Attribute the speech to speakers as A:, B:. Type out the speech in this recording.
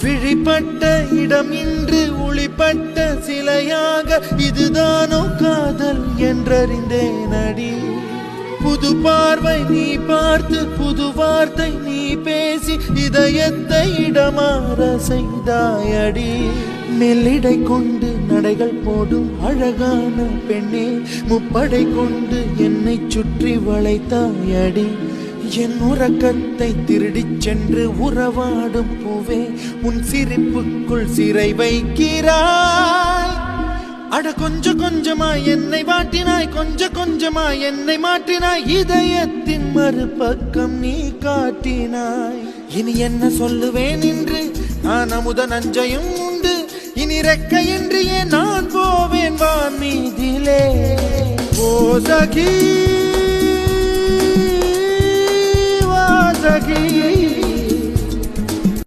A: விழிப்பட்ட இடம் இன்று ஒளிப்பட்ட சிலையாக இதுதானோ காதல் என்றறிந்தேன் அடி. புது பார்வை நீ பார்த்து புது வார்த்தை நீ பேசி இதயத்தை இடமாற செய்தாயடி. மெல்லிடை கொண்டு நடைகள் போடும் அழகான பெண்ணே, முப்படை கொண்டு என்னை சுற்றி வளைத்தாயடி. என் உறக்கத்தை திருடிச் சென்று உறவாடும் பூவே, உன் சிரிப்புக்குள் சிறை வைக்கிறாய். அட கொஞ்சம் கொஞ்சமாய் என்னை வாட்டினாய், கொஞ்சம் கொஞ்சமாய் என்னை மாற்றினாய், இதயத்தின் மறுபக்கம் நீ காட்டினாய். இனி என்ன சொல்லுவேன் என்று நான் அமுத நஞ்சையும் உண்டு, இனி ரெக்கையின்றியே நான் போவேன் வான் மீதிலே. ஓ சகி, வா சகி.